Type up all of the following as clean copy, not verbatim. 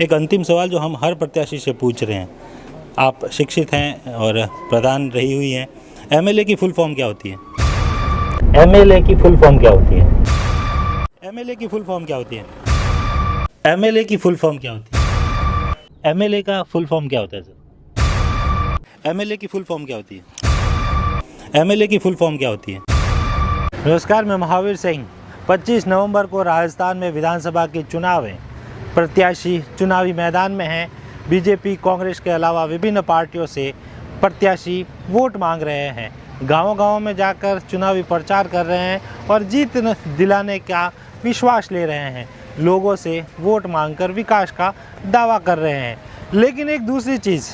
एक अंतिम सवाल जो हम हर प्रत्याशी से पूछ रहे हैं। आप शिक्षित हैं और प्रधान रही हुई हैं। एमएलए की फुल फॉर्म क्या होती है? एमएलए की फुल फॉर्म क्या होती है? एमएलए की फुल फॉर्म क्या होती है? एमएलए की फुल फॉर्म क्या होती है? एमएलए का फुल फॉर्म क्या होता है सर? एमएलए की फुल फॉर्म क्या होती है? एमएलए की फुल फॉर्म क्या होती है? नमस्कार, मैं महावीर सिंह। 25 नवंबर को राजस्थान में विधानसभा के चुनाव हैं। प्रत्याशी चुनावी मैदान में हैं। बीजेपी, कांग्रेस के अलावा विभिन्न पार्टियों से प्रत्याशी वोट मांग रहे हैं। गांव-गांव में जाकर चुनावी प्रचार कर रहे हैं और जीत दिलाने का विश्वास ले रहे हैं। लोगों से वोट मांगकर विकास का दावा कर रहे हैं। लेकिन एक दूसरी चीज़,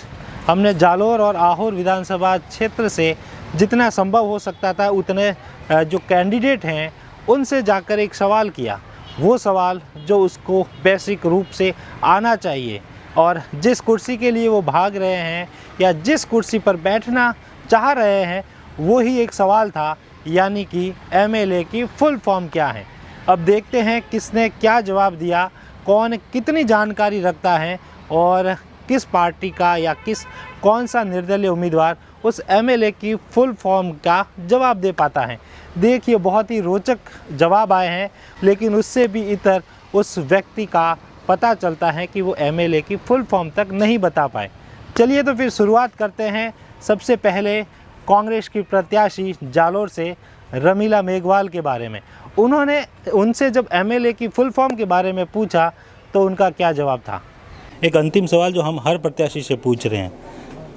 हमने जालोर और आहोर विधानसभा क्षेत्र से जितना संभव हो सकता था उतने जो कैंडिडेट हैं उनसे जाकर एक सवाल किया। वो सवाल जो उसको बेसिक रूप से आना चाहिए और जिस कुर्सी के लिए वो भाग रहे हैं या जिस कुर्सी पर बैठना चाह रहे हैं, वो ही एक सवाल था, यानी कि एमएलए की फुल फॉर्म क्या है। अब देखते हैं किसने क्या जवाब दिया, कौन कितनी जानकारी रखता है और किस पार्टी का या कौन सा निर्दलीय उम्मीदवार उस एमएलए की फुल फॉर्म का जवाब दे पाता है। देखिए, बहुत ही रोचक जवाब आए हैं, लेकिन उससे भी इतर उस व्यक्ति का पता चलता है कि वो एमएलए की फुल फॉर्म तक नहीं बता पाए। चलिए तो फिर शुरुआत करते हैं। सबसे पहले कांग्रेस की प्रत्याशी जालोर से रमीला मेघवाल के बारे में। उनसे जब एमएलए की फुल फॉर्म के बारे में पूछा तो उनका क्या जवाब था। एक अंतिम सवाल जो हम हर प्रत्याशी से पूछ रहे हैं।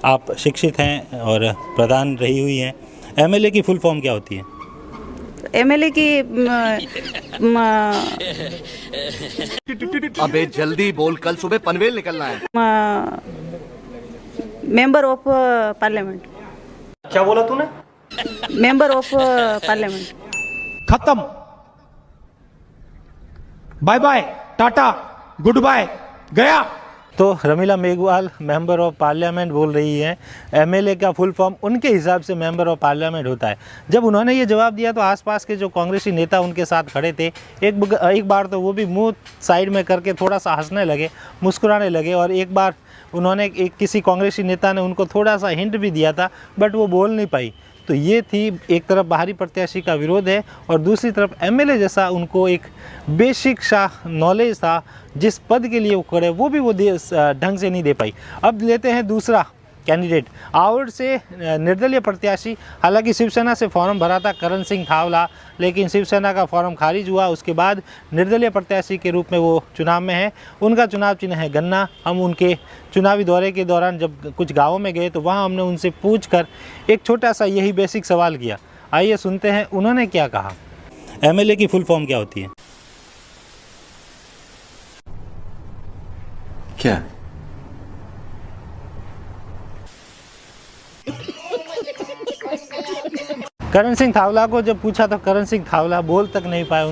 आप शिक्षित हैं और प्रधान रही हुई हैं। एमएलए की फुल फॉर्म क्या होती है? एमएलए की अबे जल्दी बोल, कल सुबह पनवेल निकलना है। Member of parliament. क्या बोला तूने? Member of parliament. खत्म, bye bye, tata, good bye, गया। तो Ramila Meghwal member of parliament बोल रही हैं। एमएलए का फुल फॉर्म उनके हिसाब से मेंबर ऑफ पार्लियामेंट होता है। जब उन्होंने ये जवाब दिया तो आसपास के जो कांग्रेसी नेता उनके साथ खड़े थे, एक बार तो वो भी मुंह साइड में करके थोड़ा सा हंसने लगे, मुस्कुराने लगे। और एक बार उन्होंने किसी कांग्रेसी नेता ने उनको थोड़ा सा हिंट भी दिया था, बट वो बोल नहीं पाई। तो ये थी, एक तरफ बाहरी प्रत्याशी का विरोध है और दूसरी तरफ एमएलए जैसा उनको एक बेसिक सा नॉलेज था, जिस पद के लिए वो खड़े वो भी वो ढंग से नहीं दे पाई। अब लेते हैं दूसरा कैंडिडेट, आहोर से निर्दलीय प्रत्याशी। हालांकि शिवसेना से फॉर्म भरा था करण सिंह थावला, लेकिन शिवसेना का फॉर्म खारिज हुआ। उसके बाद निर्दलीय प्रत्याशी के रूप में वो चुनाव में है। उनका चुनाव चिन्ह है गन्ना। हम उनके चुनावी दौरे के दौरान जब कुछ गाँवों में गए तो वहाँ हमने उनसे पूछकर एक छोटा सा यही बेसिक सवाल किया। आइए सुनते हैं उन्होंने क्या कहा। एमएलए की फुल फॉर्म क्या होती है? क्या? करण सिंह थावला को जब पूछा तो करण सिंह थावला बोल तक नहीं पाए।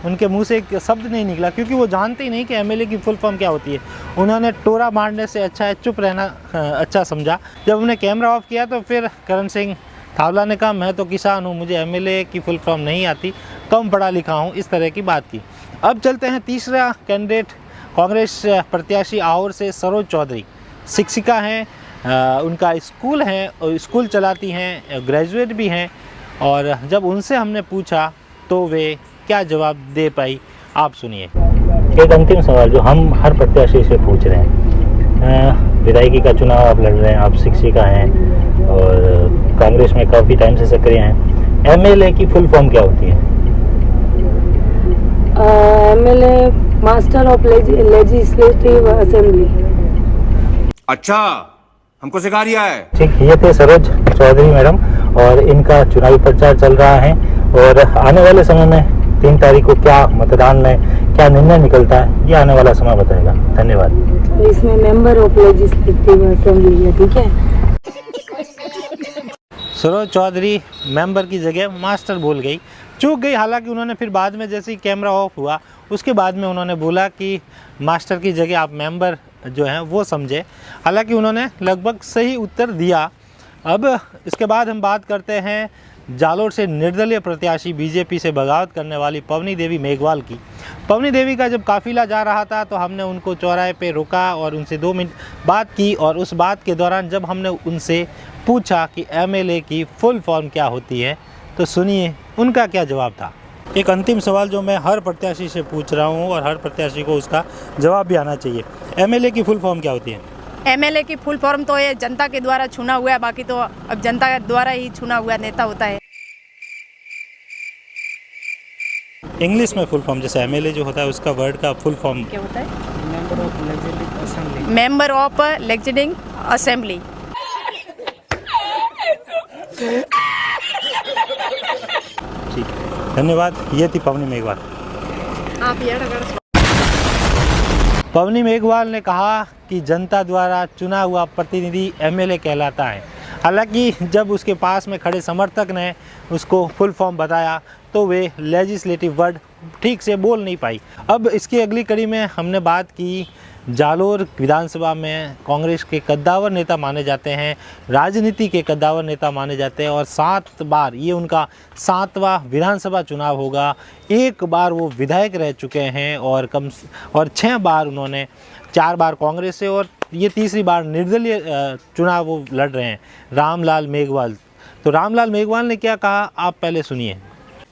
उनके मुंह से एक शब्द नहीं निकला, क्योंकि वो जानते ही नहीं कि एमएलए की फुल फॉर्म क्या होती है। उन्होंने टोरा मारने से अच्छा है चुप रहना अच्छा समझा। जब उन्होंने कैमरा ऑफ किया तो फिर करण सिंह थावला ने कहा, मैं तो किसान हूँ, मुझे एमएलए की फुल फॉर्म नहीं आती, कम पढ़ा लिखा हूँ, इस तरह की बात की। अब चलते हैं तीसरा कैंडिडेट, कांग्रेस प्रत्याशी आहोर से सरोज चौधरी। शिक्षिका हैं, उनका स्कूल है और स्कूल चलाती हैं, ग्रेजुएट भी हैं। और जब उनसे हमने पूछा तो वे क्या जवाब दे पाई, आप सुनिए। एक अंतिम सवाल जो हम हर प्रत्याशी से पूछ रहे हैं। विधायकी का चुनाव आप लड़ रहे हैं, आप शिक्षिका हैं और कांग्रेस में काफ़ी टाइम से सक्रिय हैं। एमएलए की फुल फॉर्म क्या होती है? MLA master of legislative assembly. अच्छा, हमको सिखा रिया है। ठीक, ये थे सरोज चौधरी मैडम और इनका चुनावी प्रचार चल रहा है। और आने वाले समय में 3 तारीख को क्या मतदान में क्या निर्णय निकलता है, ये आने वाला समय बताएगा। धन्यवाद। इसमें मेंबर ऑफ लेजिस्लेटिव असेंबली है, ठीक है। सरोज चौधरी मेंबर की जगह मास्टर बोल गई, चूक गई। हालांकि उन्होंने फिर बाद में जैसे ही कैमरा ऑफ हुआ उसके बाद में उन्होंने बोला कि मास्टर की जगह आप मेंबर जो हैं वो समझे। हालांकि उन्होंने लगभग सही उत्तर दिया। अब इसके बाद हम बात करते हैं जालोर से निर्दलीय प्रत्याशी बीजेपी से बगावत करने वाली पवनी देवी मेघवाल की। पवनी देवी का जब काफ़िला जा रहा था तो हमने उनको चौराहे पे रोका और उनसे 2 मिनट बात की, और उस बात के दौरान जब हमने उनसे पूछा कि एमएलए की फुल फॉर्म क्या होती है, तो सुनिए उनका क्या जवाब था। एक अंतिम सवाल जो मैं हर प्रत्याशी से पूछ रहा हूँ और हर प्रत्याशी को उसका जवाब भी आना चाहिए। एमएलए की फुल फॉर्म क्या होती है? एमएलए की फुल फॉर्म तो ये जनता के द्वारा चुना हुआ है, बाकी तो अब जनता के द्वारा ही चुना हुआ नेता होता है। इंग्लिश में फुल फॉर्म, जैसे एमएलए जो होता है उसका वर्ड का फुल फॉर्म क्या होता है? Member of legislative assembly. ठीक है, धन्यवाद। ये थी पवनी मेघवाल। आप ये पवनी मेघवाल ने कहा कि जनता द्वारा चुना हुआ प्रतिनिधि एमएलए कहलाता है। हालांकि जब उसके पास में खड़े समर्थक ने उसको फुल फॉर्म बताया तो वे लेजिस्लेटिव वर्ड ठीक से बोल नहीं पाई। अब इसकी अगली कड़ी में हमने बात की जालोर विधानसभा में कांग्रेस के कद्दावर नेता माने जाते हैं, राजनीति के कद्दावर नेता माने जाते हैं, और 7 बार ये उनका 7वां विधानसभा चुनाव होगा। 1 बार वो विधायक रह चुके हैं और 6 बार उन्होंने 4 बार कांग्रेस से और ये 3री बार निर्दलीय चुनाव वो लड़ रहे हैं, रामलाल मेघवाल। तो रामलाल मेघवाल ने क्या कहा, आप पहले सुनिए।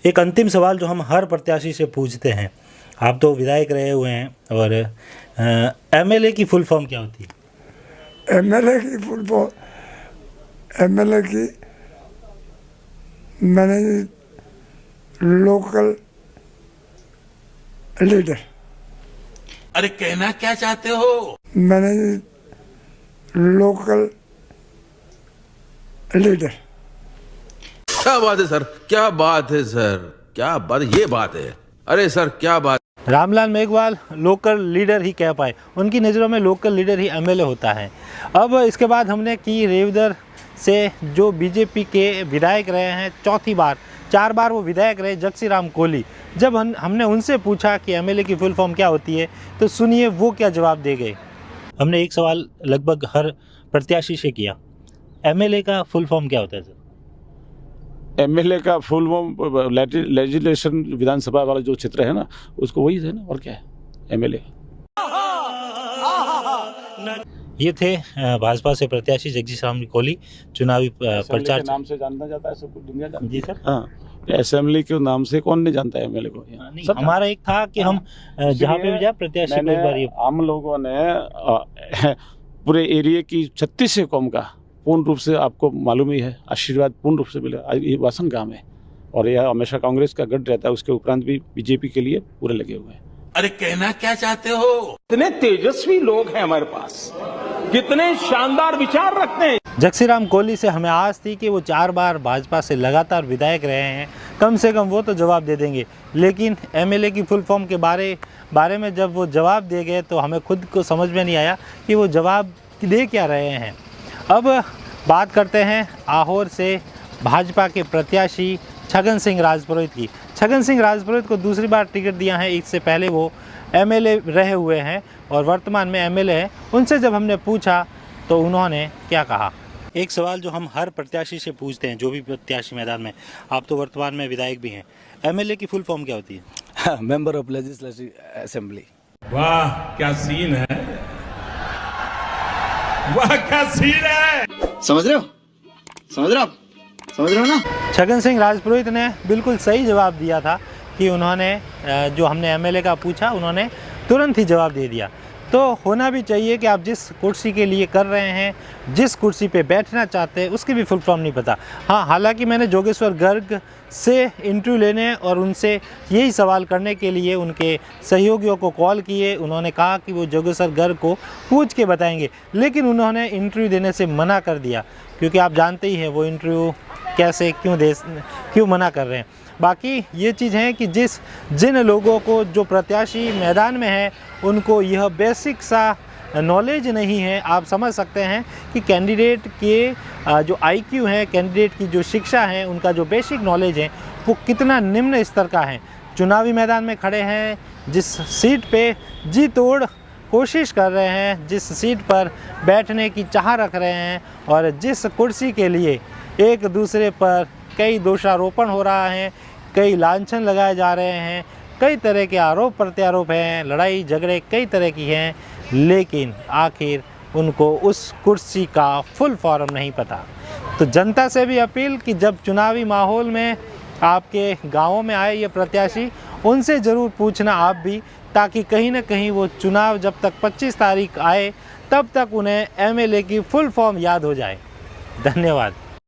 एक अंतिम सवाल जो हम हर प्रत्याशी से पूछते हैं, आप तो विधायक रहे हुए हैं, और एमएलए की फुल फॉर्म क्या होती है? एमएलए की फुल फॉर्म, एमएलए की मैनेज लोकल लीडर। अरे कहना क्या चाहते हो? Manage local leader. क्या बात है सर, क्या बात है सर, क्या बात, ये बात है। अरे सर क्या बात। रामलाल मेघवाल लोकल लीडर ही कह पाए, उनकी नज़रों में लोकल लीडर ही एमएलए होता है। अब इसके बाद हमने की रेवदर से जो बीजेपी के विधायक रहे हैं 4थी बार, 4 बार वो विधायक रहे, जगसी राम कोहली। जब हमने उनसे पूछा कि एमएलए की फुल फॉर्म क्या होती है, तो सुनिए वो क्या जवाब दे गए। हमने एक सवाल लगभग हर प्रत्याशी से किया, एमएलए का फुल फॉर्म क्या होता है सर? एमएलए का फुल फॉर्म लेजिस्लेशन विधानसभा वाला जो क्षेत्र है ना, उसको वही है ना, और क्या है एमएलए। ये थे भाजपा से प्रत्याशी जगदीश राम कोहली, चुनावी प्रचार नाम से जानना जाता है सब दुनिया जानती है। जी सर। हाँ, असेंबली के नाम से कौन नहीं जानता है एमएलए को? नहीं, हमारा एक था कि हम जहाँ पे भी जाए प्रत्याशी को एक बार ये हम लोगों ने पूरे एरिया की 36 कौम का पूर्ण रूप से, आपको मालूम ही है, आशीर्वाद पूर्ण रूप से मिला। ये वासन गांव है और यह हमेशा कांग्रेस का गढ़ रहता है, उसके उपरांत भी बीजेपी के लिए पूरे लगे हुए हैं। अरे कहना क्या चाहते हो? कितने तेजस्वी लोग हैं हमारे पास, कितने शानदार विचार रखते हैं। जगसी राम कोहली से हमें आस थी कि वो 4 बार भाजपा से लगातार विधायक रहे हैं, कम से कम वो तो जवाब दे देंगे। लेकिन एमएलए की फुल फॉर्म के बारे में जब वो जवाब दे गए तो हमें खुद को समझ में नहीं आया कि वो जवाब दे क्या रहे हैं। अब बात करते हैं आहोर से भाजपा के प्रत्याशी छगन सिंह राजपुरोहित की। छगन सिंह राजपुरोहित को दूसरी बार टिकट दिया है, इससे पहले वो एमएलए रहे हुए हैं और वर्तमान में एमएलए हैं। उनसे जब हमने पूछा तो उन्होंने क्या कहा। एक सवाल जो हम हर प्रत्याशी से पूछते हैं, जो भी प्रत्याशी मैदान में, आप तो वर्तमान में विधायक भी हैं, एमएलए की फुल फॉर्म क्या होती है? Member of legislative assembly. वाह क्या सीन है, वाह क्या सीन है। समझ रहे हो, समझ रहे हो ना? छगन सिंह राजपुरोहित ने बिल्कुल सही जवाब दिया था कि उन्होंने जो हमने एमएलए का पूछा, उन्होंने तुरंत ही जवाब दे दिया। तो होना भी चाहिए कि आप जिस कुर्सी के लिए कर रहे हैं, जिस कुर्सी पे बैठना चाहते हैं, उसकी भी फुल फॉर्म नहीं पता। हाँ, हालांकि मैंने जोगेश्वर गर्ग से इंटरव्यू लेने और उनसे यही सवाल करने के लिए उनके सहयोगियों को कॉल किए। उन्होंने कहा कि वो जोगेश्वर गर्ग को पूछ के बताएंगे, लेकिन उन्होंने इंटरव्यू देने से मना कर दिया, क्योंकि आप जानते ही हैं वो इंटरव्यू कैसे क्यों मना कर रहे हैं। बाकी ये चीज़ है कि जिन लोगों को, जो प्रत्याशी मैदान में है, उनको यह बेसिक सा नॉलेज नहीं है। आप समझ सकते हैं कि कैंडिडेट के जो आईक्यू है, कैंडिडेट की जो शिक्षा है, उनका जो बेसिक नॉलेज है वो कितना निम्न स्तर का है। चुनावी मैदान में खड़े हैं, जिस सीट पे जी तोड़ कोशिश कर रहे हैं, जिस सीट पर बैठने की चाह रख रहे हैं और जिस कुर्सी के लिए एक दूसरे पर कई दोषारोपण हो रहा है, कई लांछन लगाए जा रहे हैं, कई तरह के आरोप प्रत्यारोप हैं, लड़ाई झगड़े कई तरह की हैं, लेकिन आखिर उनको उस कुर्सी का फुल फॉर्म नहीं पता। तो जनता से भी अपील कि जब चुनावी माहौल में आपके गाँवों में आए ये प्रत्याशी, उनसे ज़रूर पूछना आप भी, ताकि कहीं ना कहीं वो चुनाव जब तक 25 तारीख आए तब तक उन्हें एमएलए की फुल फॉर्म याद हो जाए। धन्यवाद।